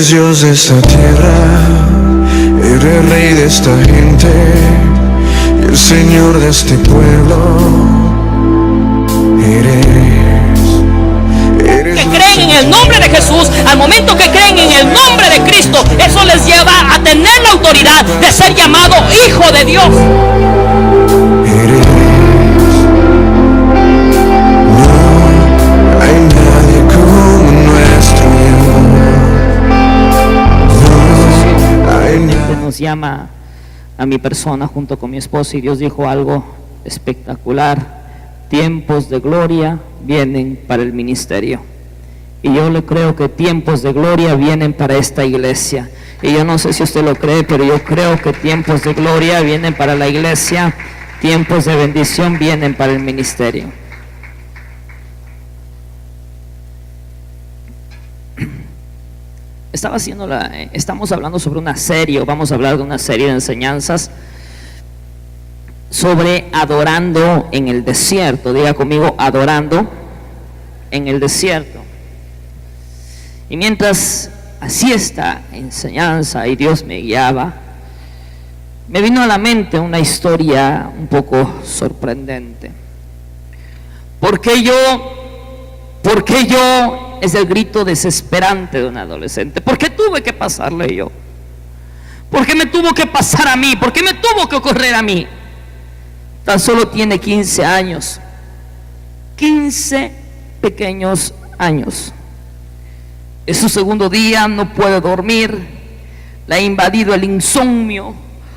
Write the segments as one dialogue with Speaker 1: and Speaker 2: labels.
Speaker 1: Eres Dios de esta tierra, eres Rey de esta gente y el Señor de este pueblo.
Speaker 2: Que creen en el nombre de Jesús, al momento que creen en el nombre de Cristo, eso les lleva a tener la autoridad de ser llamado hijo de Dios.
Speaker 1: No hay nadie como nuestro Dios.
Speaker 3: Nos llama a mi persona junto con mi esposa y Dios dijo algo espectacular: tiempos de gloria vienen para el ministerio. Y yo le creo que tiempos de gloria vienen para esta iglesia. Y yo no sé si usted lo cree, pero yo creo que tiempos de gloria vienen para la iglesia, tiempos de bendición vienen para el ministerio. Estamos hablando sobre una serie, vamos a hablar de una serie de enseñanzas sobre adorando en el desierto. Diga conmigo, adorando en el desierto. Y mientras hacía esta enseñanza y Dios me guiaba, me vino a la mente una historia un poco sorprendente. ¿Por qué yo? Es el grito desesperante de un adolescente. ¿Por qué tuve que pasarle yo? ¿Por qué me tuvo que pasar a mí? ¿Por qué me tuvo que ocurrir a mí? Tan solo tiene 15 años. 15 pequeños años. Es su segundo día, no puede dormir. Le ha invadido el insomnio.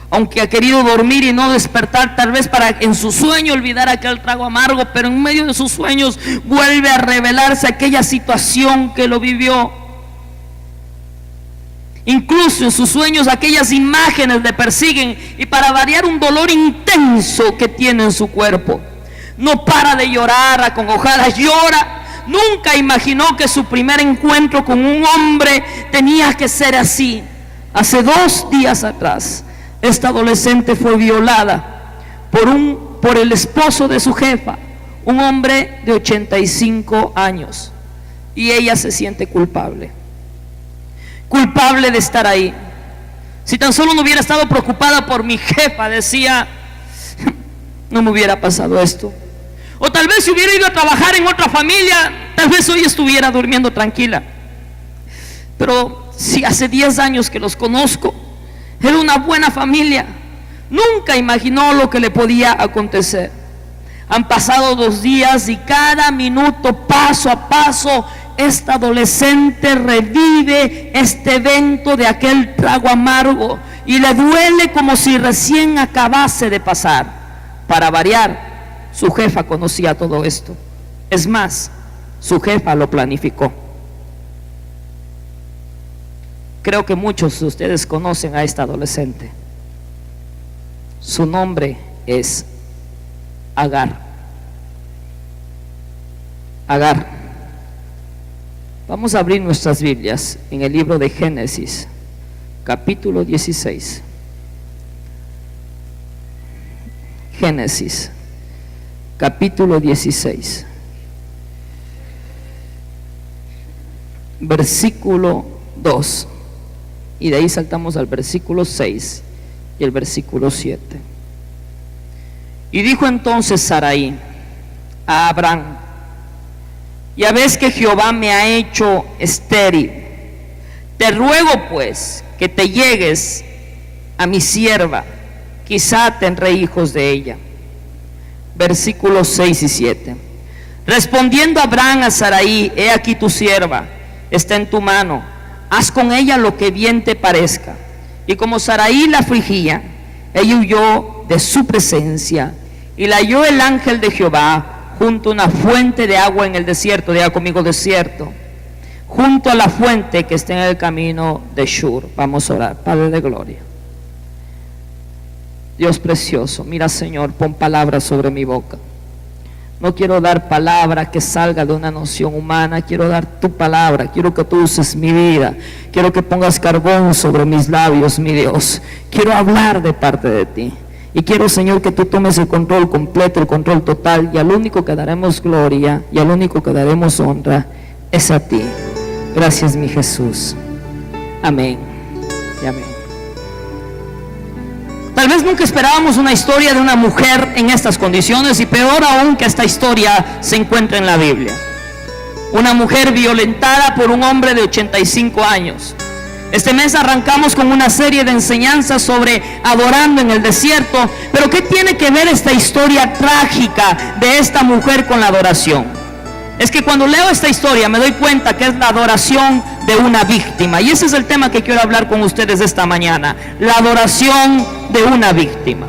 Speaker 3: Aunque ha querido dormir y no despertar, tal vez para en su sueño olvidar aquel trago amargo, pero en medio de sus sueños vuelve a revelarse aquella situación que lo vivió. Incluso en sus sueños aquellas imágenes le persiguen, y para variar un dolor intenso que tiene en su cuerpo. No para de llorar, acongojada, llora. Nunca imaginó que su primer encuentro con un hombre tenía que ser así. Hace 2 días atrás, esta adolescente fue violada por el esposo de su jefa, un hombre de 85 años. Y ella se siente culpable de estar ahí. Si tan solo no hubiera estado preocupada por mi jefa, decía, no me hubiera pasado esto. O tal vez si hubiera ido a trabajar en otra familia, tal vez hoy estuviera durmiendo tranquila. Pero si hace 10 años que los conozco, era una buena familia. Nunca imaginó lo que le podía acontecer. Han pasado 2 días y cada minuto, paso a paso, esta adolescente revive este evento de aquel trago amargo y le duele como si recién acabase de pasar. Para variar, su jefa conocía todo esto. Es más, su jefa lo planificó. Creo que muchos de ustedes conocen a esta adolescente. Su nombre es Agar. Agar. Vamos a abrir nuestras Biblias en el libro de Génesis, capítulo 16. Génesis, capítulo 16, versículo 2. Y de ahí saltamos al versículo 6 y el versículo 7. Y dijo entonces Sarai a Abraham: ya ves que Jehová me ha hecho estéril. Te ruego pues que te llegues a mi sierva, quizá tendré hijos de ella. Versículos 6 y 7. Respondiendo Abraham a Sarai: he aquí tu sierva, está en tu mano, haz con ella lo que bien te parezca. Y como Sarai la afligía, ella huyó de su presencia, y la halló el ángel de Jehová junto a una fuente de agua en el desierto. Diga conmigo, desierto. Junto a la fuente que está en el camino de Shur. Vamos a orar. Padre de gloria, Dios precioso, mira, Señor, pon palabras sobre mi boca. No quiero dar palabra que salga de una noción humana. Quiero dar tu palabra. Quiero que tú uses mi vida. Quiero que pongas carbón sobre mis labios, mi Dios. Quiero hablar de parte de ti. Y quiero, Señor, que tú tomes el control completo, el control total. Y al único que daremos gloria y al único que daremos honra es a ti. Gracias, mi Jesús. Amén y amén. Tal vez nunca esperábamos una historia de una mujer en estas condiciones, y peor aún que esta historia se encuentra en la Biblia. Una mujer violentada por un hombre de 85 años. Este mes arrancamos con una serie de enseñanzas sobre adorando en el desierto. Pero ¿qué tiene que ver esta historia trágica de esta mujer con la adoración? Es que cuando leo esta historia me doy cuenta que es la adoración de una víctima. Y ese es el tema que quiero hablar con ustedes esta mañana. La adoración de una víctima.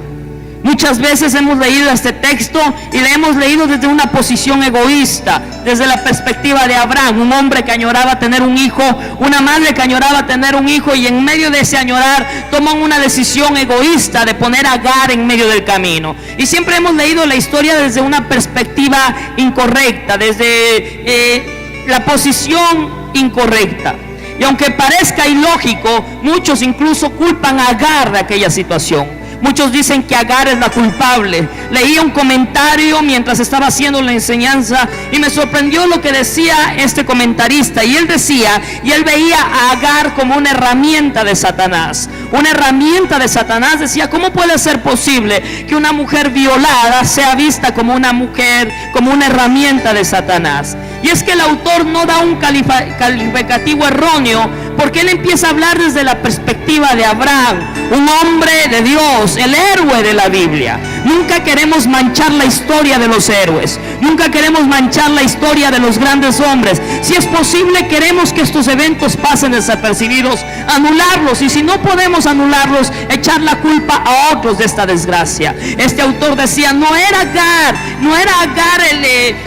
Speaker 3: Muchas veces hemos leído este texto y le hemos leído desde una posición egoísta, desde la perspectiva de Abraham, un hombre que añoraba tener un hijo, una madre que añoraba tener un hijo, y en medio de ese añorar toman una decisión egoísta de poner a Agar en medio del camino. Y siempre hemos leído la historia desde una perspectiva incorrecta, desde la posición incorrecta. Y aunque parezca ilógico, muchos incluso culpan a Agar de aquella situación. Muchos dicen que Agar es la culpable. Leí un comentario mientras estaba haciendo la enseñanza y me sorprendió lo que decía este comentarista. Y él decía, y él veía a Agar como una herramienta de Satanás. Una herramienta de Satanás. Decía, ¿cómo puede ser posible que una mujer violada sea vista como una mujer, como una herramienta de Satanás? Y es que el autor no da un calificativo erróneo, porque él empieza a hablar desde la perspectiva de Abraham, un hombre de Dios, el héroe de la Biblia. Nunca queremos manchar la historia de los héroes, nunca queremos manchar la historia de los grandes hombres. Si es posible, queremos que estos eventos pasen desapercibidos, anularlos, y si no podemos anularlos, echar la culpa a otros de esta desgracia. Este autor decía, no era Agar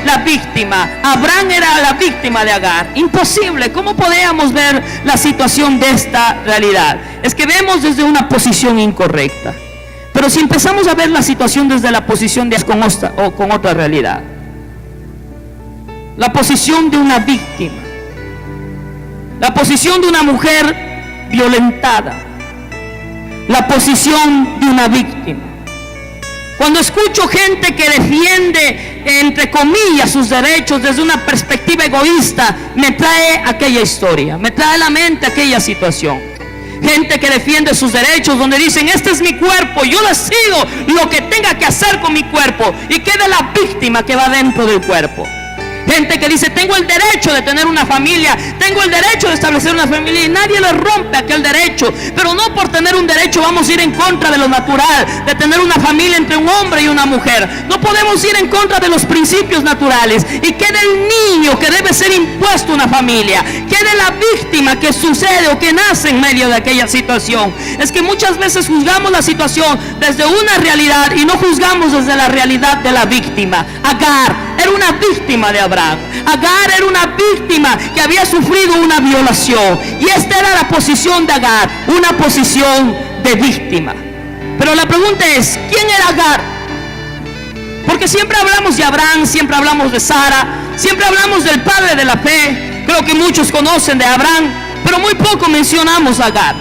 Speaker 3: la víctima, Abraham era la víctima de Agar. Imposible. ¿Cómo podíamos ver la situación de esta realidad? Es que vemos desde una posición incorrecta. Pero si empezamos a ver la situación desde la posición de con otra realidad, la posición de una víctima, la posición de una mujer violentada, la posición de una víctima. Cuando escucho gente que defiende, entre comillas, sus derechos desde una perspectiva egoísta, me trae aquella historia, me trae a la mente aquella situación. Gente que defiende sus derechos, donde dicen, este es mi cuerpo, yo decido lo que tenga que hacer con mi cuerpo, y queda la víctima que va dentro del cuerpo. Gente que dice, tengo el derecho de tener una familia, tengo el derecho de establecer una familia, y nadie le rompe aquel derecho. Pero no por tener un derecho vamos a ir en contra de lo natural, de tener una familia entre un hombre y una mujer. No podemos ir en contra de los principios naturales. Y quede el niño que debe ser impuesto a una familia, quede la víctima que sucede o que nace en medio de aquella situación. Es que muchas veces juzgamos la situación desde una realidad y no juzgamos desde la realidad de la víctima. Agar era una víctima de Abraham. Agar era una víctima que había sufrido una violación, y esta era la posición de Agar, una posición de víctima. Pero la pregunta es, ¿quién era Agar? Porque siempre hablamos de Abraham, siempre hablamos de Sara, siempre hablamos del padre de la fe. Creo que muchos conocen de Abraham, pero muy poco mencionamos a Agar.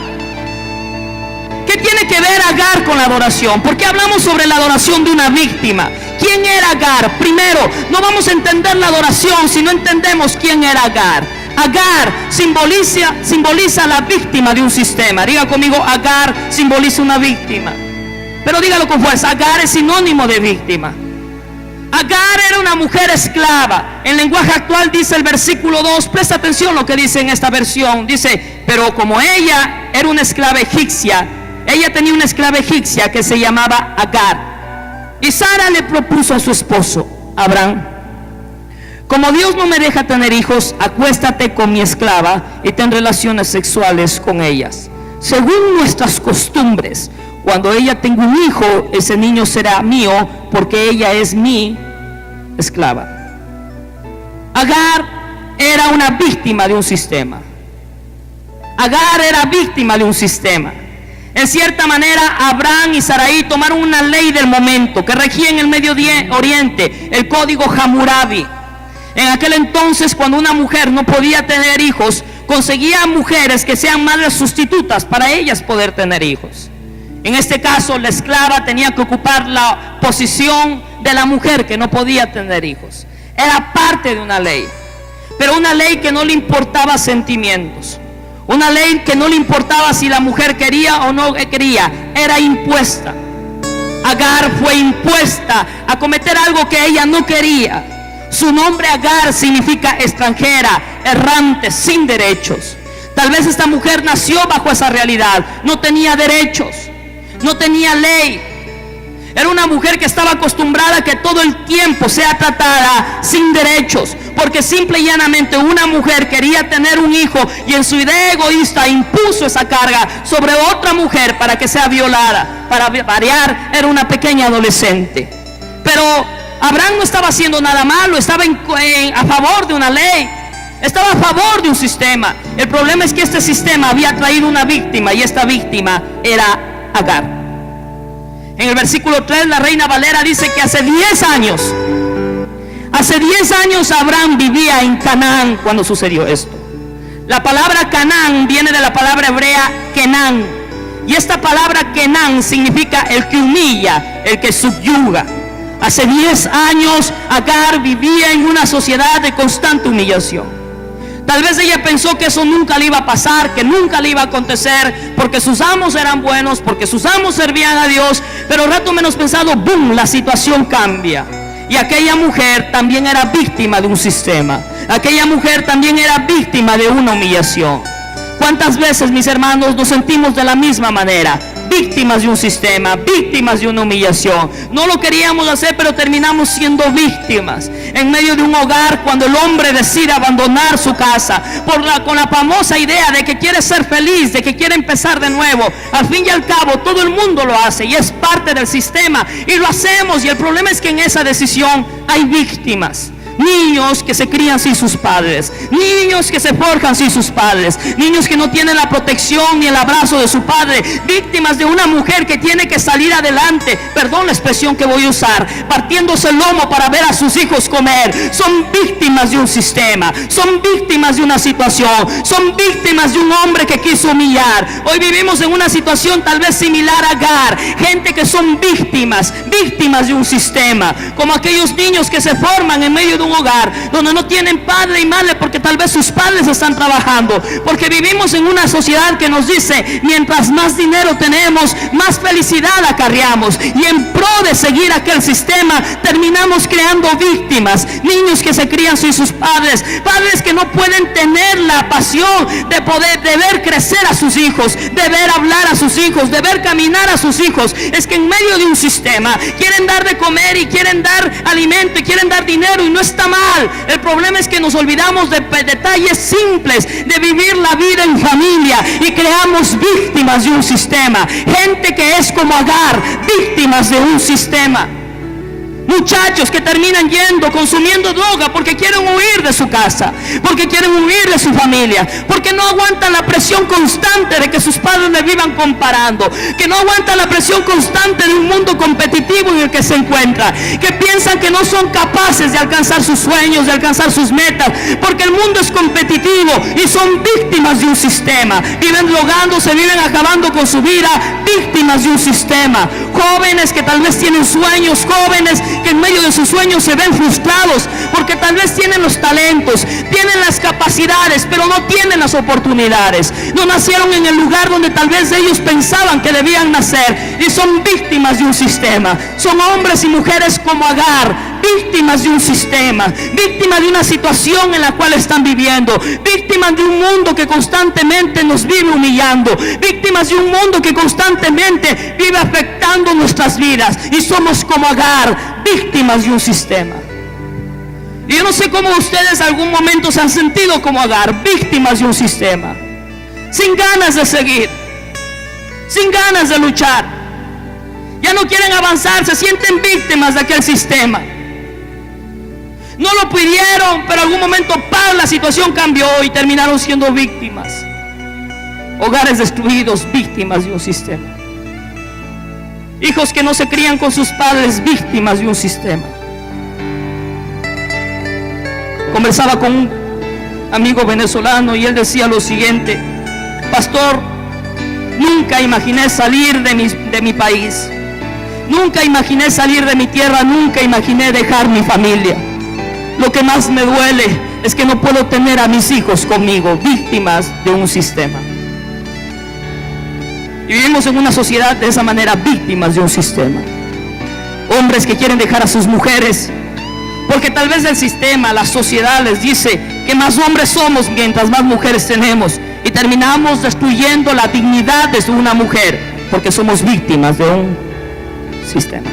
Speaker 3: ¿Qué tiene que ver Agar con la adoración? ¿Por qué hablamos sobre la adoración de una víctima? ¿Quién era Agar? Primero, no vamos a entender la adoración si no entendemos quién era Agar. Agar simboliza a la víctima de un sistema. Diga conmigo, Agar simboliza una víctima. Pero dígalo con fuerza, Agar es sinónimo de víctima. Agar era una mujer esclava. En lenguaje actual dice el versículo 2, presta atención lo que dice en esta versión. Dice, pero como ella era una esclava egipcia, ella tenía una esclava egipcia que se llamaba Agar. Y Sara le propuso a su esposo, Abraham, como Dios no me deja tener hijos, acuéstate con mi esclava y ten relaciones sexuales con ellas, según nuestras costumbres. Cuando ella tenga un hijo, ese niño será mío, porque ella es mi esclava. Agar era una víctima de un sistema. Agar era víctima de un sistema. En cierta manera, Abraham y Sarai tomaron una ley del momento que regía en el Medio Oriente, el código Hammurabi. En aquel entonces, cuando una mujer no podía tener hijos, conseguía mujeres que sean madres sustitutas para ellas poder tener hijos. En este caso, la esclava tenía que ocupar la posición de la mujer que no podía tener hijos. Era parte de una ley, pero una ley que no le importaba sentimientos. Una ley que no le importaba si la mujer quería o no quería, era impuesta. Agar fue impuesta a cometer algo que ella no quería. Su nombre Agar significa extranjera, errante, sin derechos. Tal vez esta mujer nació bajo esa realidad. No tenía derechos, no tenía ley. Era una mujer que estaba acostumbrada a que todo el tiempo sea tratada sin derechos, porque simple y llanamente una mujer quería tener un hijo y en su idea egoísta impuso esa carga sobre otra mujer para que sea violada. Para variar, era una pequeña adolescente. Pero Abraham no estaba haciendo nada malo, estaba a favor de una ley, estaba a favor de un sistema. El problema es que este sistema había traído una víctima, y esta víctima era Agar. En el versículo 3, la Reina Valera dice que hace 10 años Abraham vivía en Canaán cuando sucedió esto. La palabra Canaán viene de la palabra hebrea Kenán, y esta palabra Kenán significa el que humilla, el que subyuga. Hace 10 años Agar vivía en una sociedad de constante humillación. Tal vez ella pensó que eso nunca le iba a pasar, que nunca le iba a acontecer, porque sus amos eran buenos, porque sus amos servían a Dios. Pero rato menos pensado, ¡boom!, la situación cambia. Y aquella mujer también era víctima de un sistema. Aquella mujer también era víctima de una humillación. ¿Cuántas veces, mis hermanos, nos sentimos de la misma manera? Víctimas de un sistema, víctimas de una humillación. No lo queríamos hacer, pero terminamos siendo víctimas. En medio de un hogar, cuando el hombre decide abandonar su casa con la famosa idea de que quiere ser feliz, de que quiere empezar de nuevo, al fin y al cabo todo el mundo lo hace y es parte del sistema y lo hacemos. Y el problema es que en esa decisión hay víctimas. Niños que se crían sin sus padres, niños que se forjan sin sus padres, niños que no tienen la protección ni el abrazo de su padre, víctimas de una mujer que tiene que salir adelante, perdón la expresión que voy a usar, partiéndose el lomo para ver a sus hijos comer. Son víctimas de un sistema, son víctimas de una situación, son víctimas de un hombre que quiso humillar. Hoy vivimos en una situación tal vez similar a Agar, gente que son víctimas de un sistema, como aquellos niños que se forman en medio de un hogar donde no tienen padre y madre porque tal vez sus padres están trabajando, porque vivimos en una sociedad que nos dice: mientras más dinero tenemos, más felicidad acarreamos, y en pro de seguir aquel sistema terminamos creando víctimas. Niños que se crían sin sus padres, padres que no pueden tener la pasión de ver crecer a sus hijos, de ver hablar a sus hijos, de ver caminar a sus hijos. Es que en medio de un sistema quieren dar de comer y quieren dar alimento y quieren dar dinero, y no está mal. El problema es que nos olvidamos de detalles simples, de vivir la vida en familia, y creamos víctimas de un sistema. Gente que es como Agar, víctimas de un sistema. Muchachos que terminan consumiendo droga porque quieren huir de su casa, porque quieren huir de su familia, porque no aguantan la presión constante de que sus padres le vivan comparando, que no aguantan la presión constante de un mundo competitivo en el que se encuentran, que piensan que no son capaces de alcanzar sus sueños, de alcanzar sus metas, porque el mundo es competitivo, y son víctimas de un sistema. Viven drogándose, viven acabando con su vida, víctimas de un sistema. Jóvenes que tal vez tienen sueños, jóvenes que en medio de sus sueños se ven frustrados porque tal vez tienen los talentos, tienen las capacidades, pero no tienen las oportunidades. No nacieron en el lugar donde tal vez ellos pensaban que debían nacer, y son víctimas de un sistema. Son hombres y mujeres como Agar, víctimas de un sistema, víctimas de una situación en la cual están viviendo, víctimas de un mundo que constantemente nos vive humillando, víctimas de un mundo que constantemente vive afectando nuestras vidas, y somos como Agar, víctimas de un sistema. Y yo no sé cómo ustedes algún momento se han sentido como Agar, víctimas de un sistema, sin ganas de seguir, sin ganas de luchar, ya no quieren avanzar, se sienten víctimas de aquel sistema. No lo pidieron, pero en algún momento la situación cambió y terminaron siendo víctimas. Hogares destruidos, víctimas de un sistema. Hijos que no se crían con sus padres, víctimas de un sistema. Conversaba con un amigo venezolano y él decía lo siguiente: pastor, nunca imaginé salir de mi país, nunca imaginé salir de mi tierra, nunca imaginé dejar mi familia. Lo que más me duele es que no puedo tener a mis hijos conmigo, víctimas de un sistema. Y vivimos en una sociedad de esa manera, víctimas de un sistema. Hombres que quieren dejar a sus mujeres, porque tal vez el sistema, la sociedad les dice que más hombres somos mientras más mujeres tenemos, y terminamos destruyendo la dignidad de una mujer, porque somos víctimas de un sistema.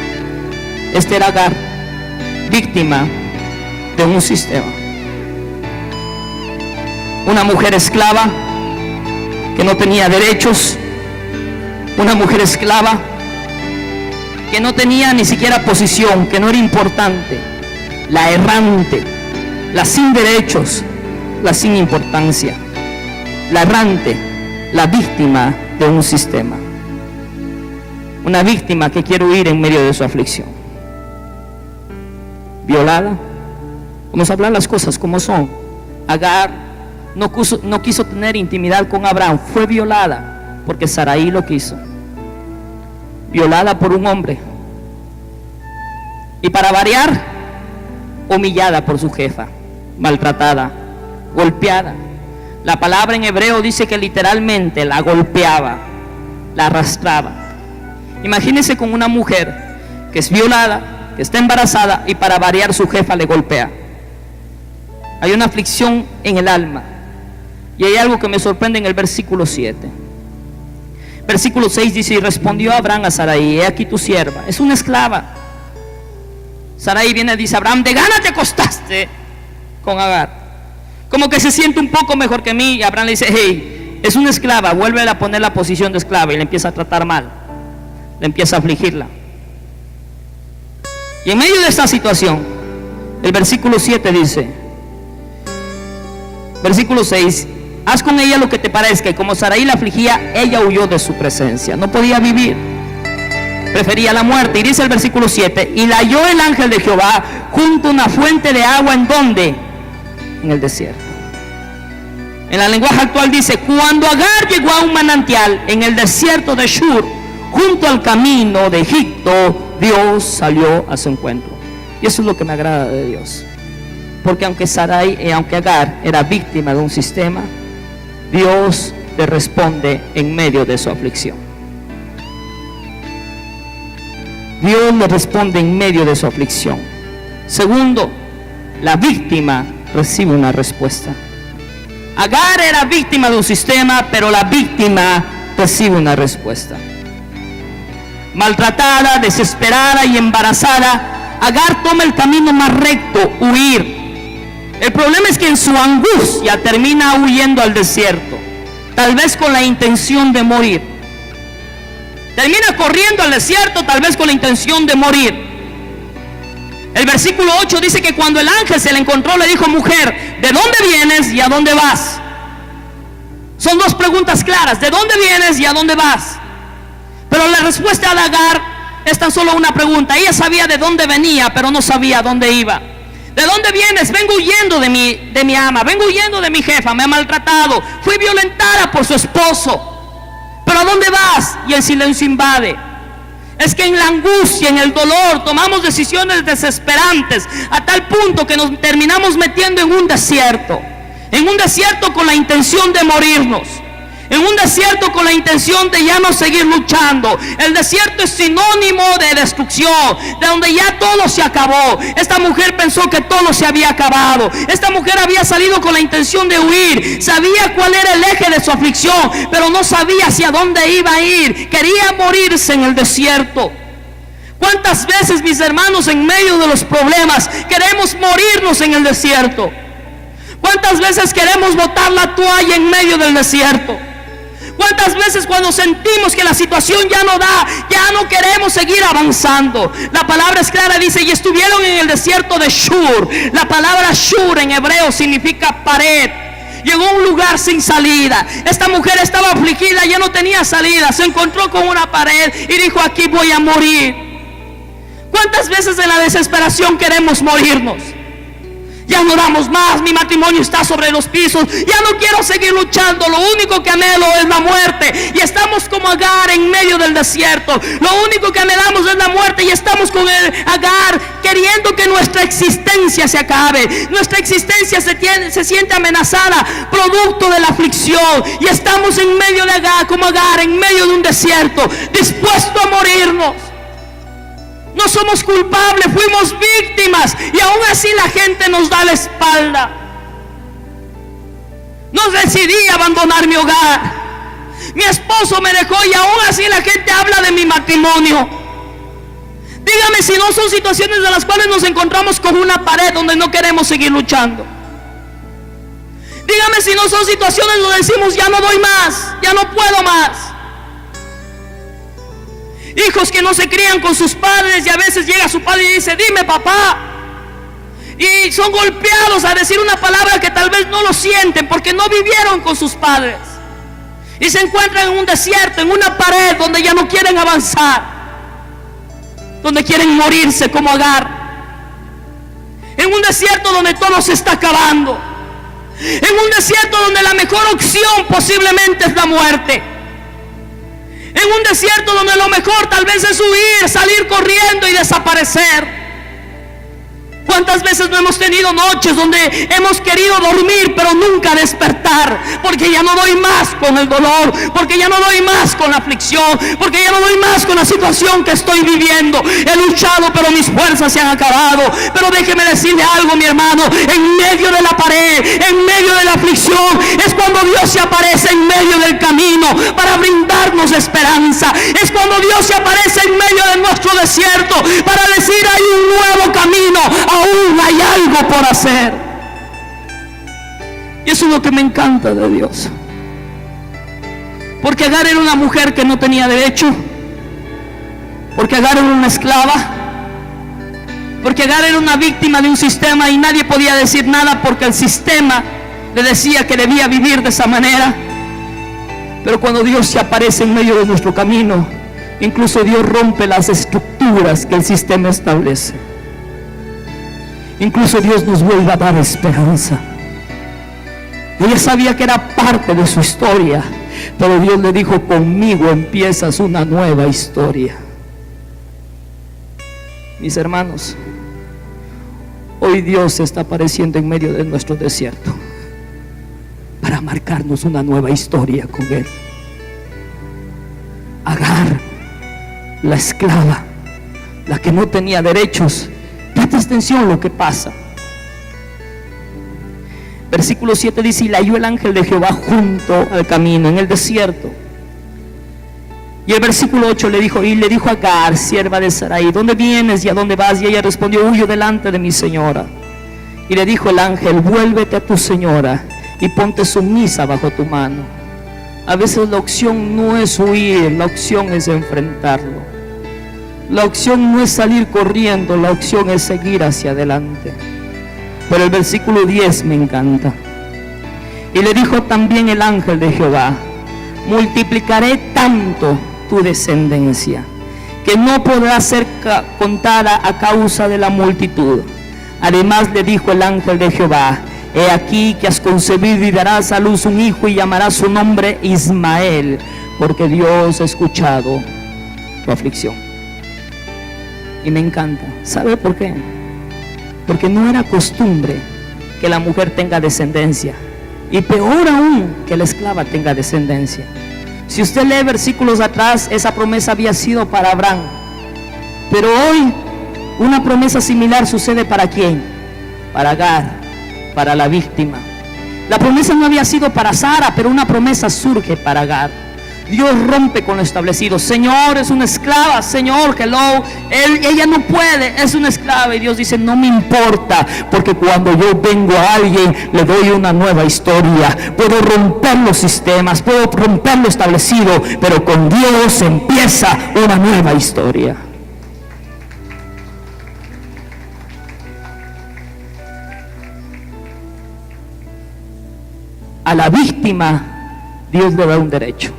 Speaker 3: Este era Agar, víctima de un sistema. Una mujer esclava que no tenía derechos, una mujer esclava que no tenía ni siquiera posición, que no era importante, la errante, la sin derechos, la sin importancia, la errante, la víctima de un sistema, una víctima que quiere huir en medio de su aflicción, violada. Vamos a hablar las cosas como son. Agar no quiso tener intimidad con Abraham, fue violada porque Sarai lo quiso, violada por un hombre, y para variar, humillada por su jefa, maltratada, golpeada. La palabra en hebreo dice que literalmente la golpeaba, la arrastraba. Imagínense con una mujer que es violada, que está embarazada, y para variar su jefa le golpea. Hay una aflicción en el alma. Y hay algo que me sorprende en el versículo 7. Versículo 6 dice: y respondió Abraham a Sarai: he aquí tu sierva, es una esclava. Sarai viene y dice: Abraham, de gana te acostaste con Agar, como que se siente un poco mejor que mí. Y Abraham le dice: hey, es una esclava, vuelve a poner la posición de esclava. Y le empieza a tratar mal, le empieza a afligirla. Y en medio de esta situación, el versículo 7 dice, versículo 6: haz con ella lo que te parezca. Y como Sarai la afligía, ella huyó de su presencia, no podía vivir, prefería la muerte. Y dice el versículo 7: y la halló el ángel de Jehová junto a una fuente de agua. ¿En dónde? En el desierto. En la lenguaje actual dice: cuando Agar llegó a un manantial en el desierto de Shur, junto al camino de Egipto, Dios salió a su encuentro. Y eso es lo que me agrada de Dios, porque aunque Agar era víctima de un sistema, Dios le responde en medio de su aflicción. Dios le responde en medio de su aflicción. Segundo, la víctima recibe una respuesta. Agar era víctima de un sistema, pero la víctima recibe una respuesta. Maltratada, desesperada y embarazada, Agar toma el camino más recto: huir. El problema es que en su angustia termina huyendo al desierto, tal vez con la intención de morir. Termina corriendo al desierto, tal vez con la intención de morir. El versículo 8 dice que cuando el ángel se le encontró, le dijo: mujer, ¿de dónde vienes y a dónde vas? Son dos preguntas claras: ¿de dónde vienes y a dónde vas? Pero la respuesta de Agar es tan solo una pregunta. Ella sabía de dónde venía, pero no sabía a dónde iba. ¿De dónde vienes? Vengo huyendo de mi ama, vengo huyendo de mi jefa, me ha maltratado, fui violentada por su esposo. ¿Pero a dónde vas? Y el silencio invade. Es que en la angustia, en el dolor, tomamos decisiones desesperantes, a tal punto que nos terminamos metiendo en un desierto con la intención de morirnos, en un desierto con la intención de ya no seguir luchando. El desierto es sinónimo de destrucción, de donde ya todo se acabó. Esta mujer pensó que todo se había acabado. Esta mujer había salido con la intención de huir, sabía cuál era el eje de su aflicción, pero no sabía hacia dónde iba a ir. Quería morirse en el desierto. ¿Cuántas veces, mis hermanos, en medio de los problemas queremos morirnos en el desierto? ¿Cuántas veces queremos botar la toalla en medio del desierto? ¿Cuántas veces cuando sentimos que la situación ya no da, ya no queremos seguir avanzando? La palabra es clara, dice: y estuvieron en el desierto de Shur. La palabra Shur en hebreo significa pared. Llegó a un lugar sin salida. Esta mujer estaba afligida, ya no tenía salida. Se encontró con una pared y dijo: aquí voy a morir. ¿Cuántas veces en la desesperación queremos morirnos? Ya no damos más, mi matrimonio está sobre los pisos, ya no quiero seguir luchando, lo único que anhelo es la muerte. Y estamos como Agar en medio del desierto. Lo único que anhelamos es la muerte y estamos con Agar queriendo que nuestra existencia se acabe. Nuestra existencia se siente amenazada producto de la aflicción. Y estamos en medio de Agar, como Agar, en medio de un desierto, dispuesto a morirnos. No somos culpables, fuimos víctimas y aún así la gente nos da la espalda. No decidí abandonar mi hogar. Mi esposo me dejó y aún así la gente habla de mi matrimonio. Dígame si no son situaciones de las cuales nos encontramos con una pared donde no queremos seguir luchando. Dígame si no son situaciones donde decimos ya no doy más, ya no puedo más. Hijos que no se crían con sus padres y a veces llega su padre y dice, dime papá. Y son golpeados a decir una palabra que tal vez no lo sienten porque no vivieron con sus padres. Y se encuentran en un desierto, en una pared donde ya no quieren avanzar, donde quieren morirse como Agar. En un desierto donde todo se está acabando. En un desierto donde la mejor opción posiblemente es la muerte. En un desierto donde lo mejor tal vez es huir, salir corriendo y desaparecer. ¿Cuántas veces no hemos tenido noches donde hemos querido dormir pero nunca despertar? Porque ya no doy más con el dolor, porque ya no doy más con la aflicción, porque ya no doy más con la situación que estoy viviendo. He luchado pero mis fuerzas se han acabado. Pero déjeme decirle algo, mi hermano, en medio de la pared, en medio de la aflicción, es cuando Dios se aparece en medio del camino para brindarnos esperanza. Es cuando Dios se aparece en medio de nuestro desierto para decir hay un nuevo camino. Aún hay algo por hacer. Y eso es lo que me encanta de Dios. Porque Agar era una mujer que no tenía derecho. Porque Agar era una esclava. Porque Agar era una víctima de un sistema y nadie podía decir nada porque el sistema le decía que debía vivir de esa manera. Pero cuando Dios se aparece en medio de nuestro camino, incluso Dios rompe las estructuras que el sistema establece. Incluso Dios nos vuelve a dar esperanza. Ella sabía que era parte de su historia, pero Dios le dijo, conmigo empiezas una nueva historia. Mis hermanos, hoy Dios está apareciendo en medio de nuestro desierto para marcarnos una nueva historia con Él. Agar, la esclava, la que no tenía derechos. Presta atención lo que pasa. Versículo 7 dice, y le halló el ángel de Jehová junto al camino, en el desierto. Y el versículo 8 le dijo a Agar, sierva de Sarai, ¿dónde vienes y a dónde vas? Y ella respondió, huyo delante de mi señora. Y le dijo el ángel, vuélvete a tu señora y ponte sumisa bajo tu mano. A veces la opción no es huir, la opción es enfrentarlo. La opción no es salir corriendo, la opción es seguir hacia adelante. Pero el versículo 10 me encanta. Y le dijo también el ángel de Jehová, multiplicaré tanto tu descendencia, que no podrá ser contada a causa de la multitud. Además le dijo el ángel de Jehová, he aquí que has concebido y darás a luz un hijo y llamarás su nombre Ismael, porque Dios ha escuchado tu aflicción. Y me encanta. ¿Sabe por qué? Porque no era costumbre que la mujer tenga descendencia. Y peor aún, que la esclava tenga descendencia. Si usted lee versículos atrás, esa promesa había sido para Abraham. Pero hoy, una promesa similar sucede ¿para quién? Para Agar, para la víctima. La promesa no había sido para Sara, pero una promesa surge para Agar. Dios rompe con lo establecido. Señor, es una esclava. Señor, hello, ella no puede, es una esclava. Y Dios dice, no me importa, porque cuando yo vengo a alguien, le doy una nueva historia. Puedo romper los sistemas, puedo romper lo establecido, pero con Dios empieza una nueva historia. A la víctima, Dios le da un derecho.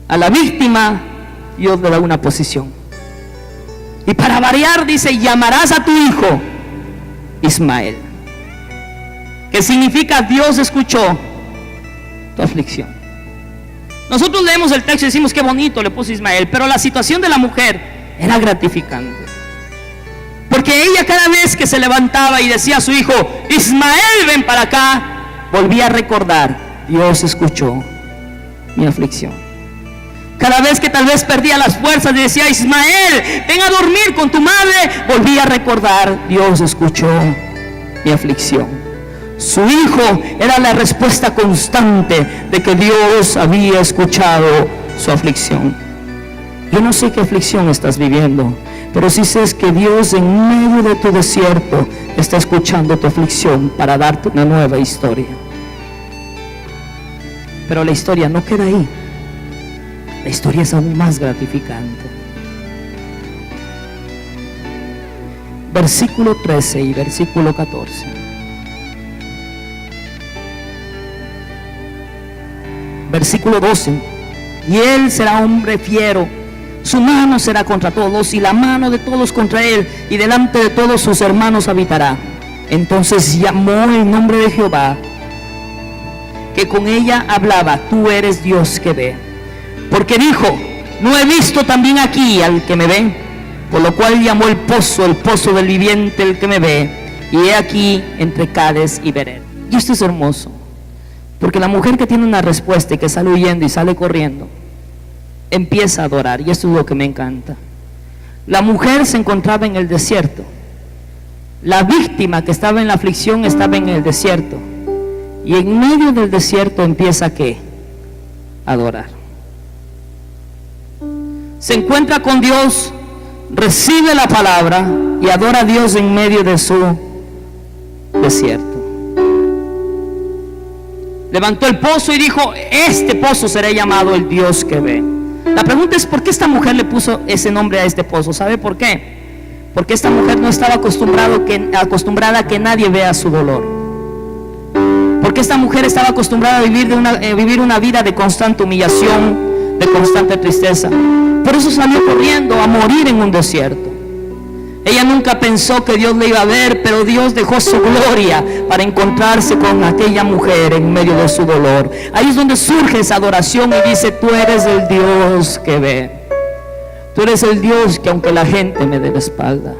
Speaker 3: A la víctima Dios le da una posición. Y para variar dice, llamarás a tu hijo Ismael, que significa Dios escuchó tu aflicción. Nosotros leemos el texto y decimos qué bonito le puso Ismael, pero la situación de la mujer era gratificante, porque ella cada vez que se levantaba y decía a su hijo, Ismael, ven para acá, volvía a recordar, Dios escuchó mi aflicción. Cada vez que tal vez perdía las fuerzas y decía, Ismael, ven a dormir con tu madre, volvía a recordar, Dios escuchó mi aflicción. Su hijo era la respuesta constante de que Dios había escuchado su aflicción. Yo no sé qué aflicción estás viviendo, pero sí sé que Dios en medio de tu desierto está escuchando tu aflicción para darte una nueva historia. Pero la historia no queda ahí. La historia es aún más gratificante. Versículo 13 y versículo 14. Versículo 12. Y él será hombre fiero, su mano será contra todos y la mano de todos contra él, y delante de todos sus hermanos habitará. Entonces llamó el nombre de Jehová, que con ella hablaba, tú eres Dios que ve. Porque dijo, no he visto también aquí al que me ve, por lo cual llamó el pozo del viviente el que me ve, y he aquí entre Cades y Bered. Y esto es hermoso, porque la mujer que tiene una respuesta y que sale huyendo y sale corriendo, empieza a adorar, y esto es lo que me encanta. La mujer se encontraba en el desierto, la víctima que estaba en la aflicción estaba en el desierto, y en medio del desierto empieza ¿qué? A adorar. Se encuentra con Dios, recibe la palabra y adora a Dios en medio de su desierto. Levantó el pozo y dijo, este pozo será llamado el Dios que ve. La pregunta es, ¿por qué esta mujer le puso ese nombre a este pozo? ¿Sabe por qué? Porque esta mujer no estaba acostumbrada a que nadie vea su dolor. Porque esta mujer estaba acostumbrada a vivir una vida de constante humillación, de constante tristeza. Por eso salió corriendo a morir en un desierto. Ella nunca pensó que Dios le iba a ver, pero Dios dejó su gloria para encontrarse con aquella mujer en medio de su dolor. Ahí es donde surge esa adoración y dice, tú eres el Dios que ve. Tú eres el Dios que aunque la gente me dé la espalda,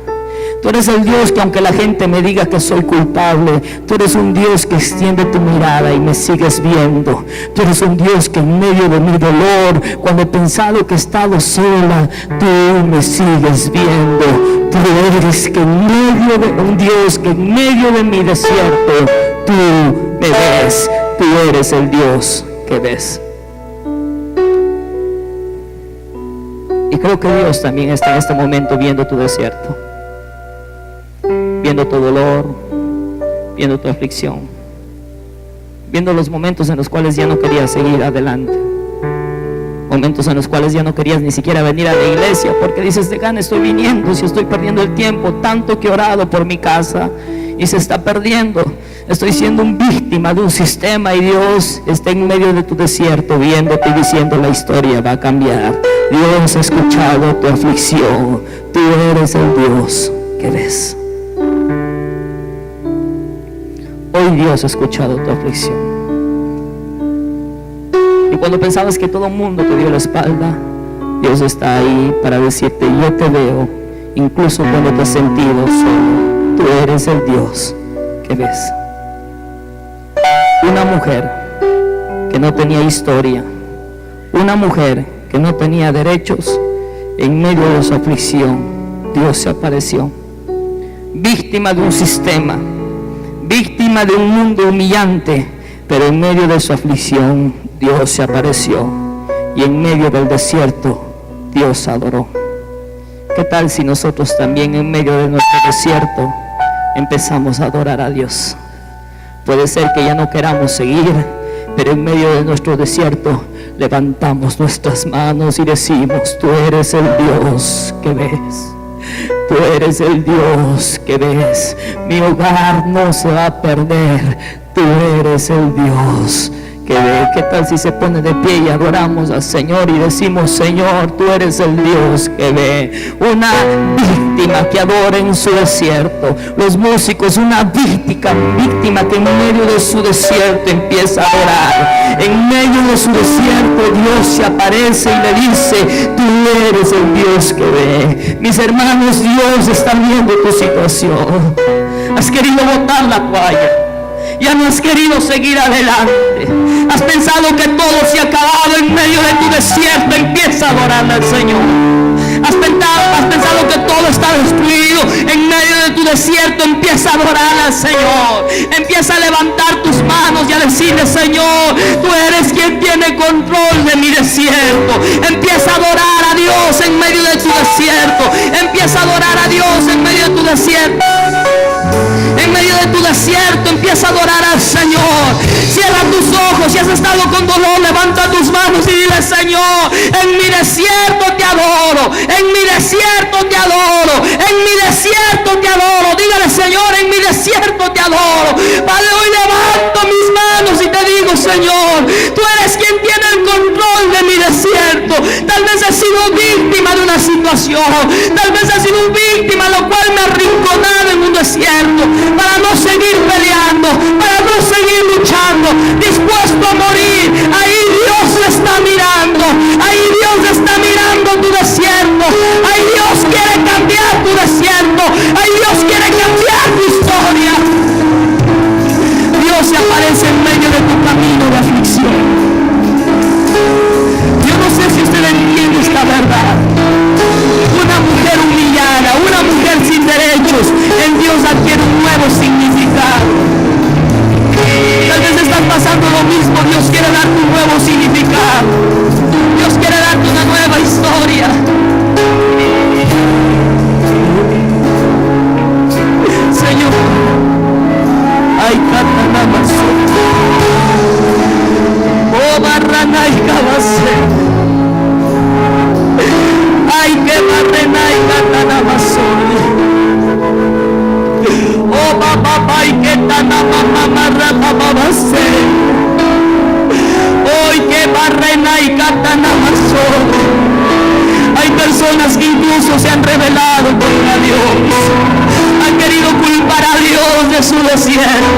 Speaker 3: tú eres el Dios que aunque la gente me diga que soy culpable, tú eres un Dios que extiende tu mirada y me sigues viendo. Tú eres un Dios que en medio de mi dolor, cuando he pensado que he estado sola, tú me sigues viendo. Tú eres un Dios que en medio de mi desierto, tú me ves. Tú eres el Dios que ves. Y creo que Dios también está en este momento viendo tu desierto, viendo tu dolor, viendo tu aflicción, viendo los momentos en los cuales ya no querías seguir adelante, momentos en los cuales ya no querías ni siquiera venir a la iglesia, porque dices, de gana estoy viniendo, si estoy perdiendo el tiempo, tanto que he orado por mi casa y se está perdiendo, estoy siendo un víctima de un sistema, y Dios está en medio de tu desierto viéndote y diciendo, la historia va a cambiar. Dios ha escuchado tu aflicción, tú eres el Dios que ves. Hoy Dios ha escuchado tu aflicción. Y cuando pensabas que todo el mundo te dio la espalda, Dios está ahí para decirte, yo te veo, incluso cuando te has sentido solo. Tú eres el Dios que ves. Una mujer que no tenía historia, una mujer que no tenía derechos, en medio de su aflicción, Dios se apareció. Víctima de un sistema, víctima de un mundo humillante, pero en medio de su aflicción Dios se apareció, y en medio del desierto Dios adoró. ¿Qué tal si nosotros también en medio de nuestro desierto empezamos a adorar a Dios? Puede ser que ya no queramos seguir, pero en medio de nuestro desierto levantamos nuestras manos y decimos, tú eres el Dios que ves. Tú eres el Dios que ves. Mi hogar no se va a perder. Tú eres el Dios que ve. ¿Qué tal si se pone de pie y adoramos al Señor y decimos: Señor, tú eres el Dios que ve? Una víctima que adora en su desierto. Los músicos, una víctima que en medio de su desierto empieza a adorar. En medio de su desierto Dios se aparece y le dice: tú eres el Dios que ve. Mis hermanos, Dios está viendo tu situación. Has querido botar la toalla, ya no has querido seguir adelante, has pensado que todo se ha acabado. En medio de tu desierto empieza a adorar al Señor. Has pensado que todo está destruido. En medio de tu desierto empieza a adorar al Señor. Empieza a levantar tus manos y a decirle: Señor, tú eres quien tiene control de mi desierto. Empieza a adorar a Dios en medio de tu desierto. Empieza a adorar a Dios en medio de tu desierto. En medio de tu desierto empieza a adorar al Señor. Cierra tus ojos. Si has estado con dolor, levanta tus manos y dile: Señor, en mi desierto te adoro. En mi desierto te adoro. En mi desierto te adoro. Dígale: Señor, en mi desierto te adoro. Padre, hoy levanto mis manos y te digo: Señor, tú eres quien tiene el control de mi desierto. Tal vez he sido víctima de una situación. Tal vez he sido víctima, lo cual me ha arrinconado en un desierto, para no seguir peleando, para no seguir luchando, dispuesto a morir. Ahí Dios está mirando. Ahí Dios está mirando tu desierto. Ahí Dios quiere cambiar tu desierto. Ahí Dios quiere cambiar tu historia. Dios se aparece en medio de tu camino de aflicción. Yo no sé si usted entiende esta verdad. Una mujer humillada, una mujer sin derechos, en Dios adquiere un nuevo significado. Tal vez estás pasando lo mismo. Dios quiere darte un nuevo significado. Dios quiere darte una nueva historia. Señor, ay, Catanamazo, oh, Barrana y Cabase, ay, que Barrena y Catanamazo, oh, papá, y que Tanamamamaratababase, hoy que Barrena y Catanamazo. Hay personas que incluso se han rebelado contra Dios, han querido culpar a Dios de su desierto,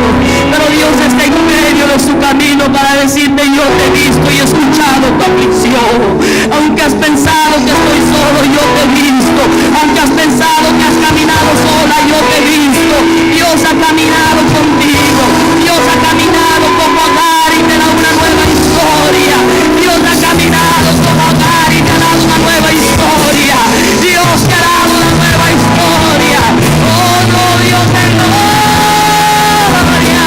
Speaker 3: pero Dios está en medio de su camino para decirte: yo te he visto y he escuchado tu aflicción. Aunque has pensado que estoy solo, yo te he visto. Aunque has pensado que has caminado sola, yo te he visto. Dios ha caminado contigo. Dios ha caminado como Agar y te da una nueva historia. Dios ha caminado como Agar y te ha dado una nueva historia. Dios te ha dado una nueva historia. Oh no, Dios de gloria.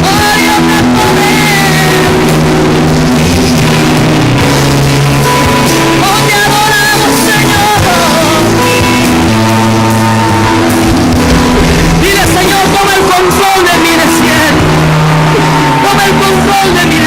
Speaker 3: Oh Dios de poder. Oh, te adoramos, Señor. Dile: Señor, toma el control de mi desierto. Toma el control de mi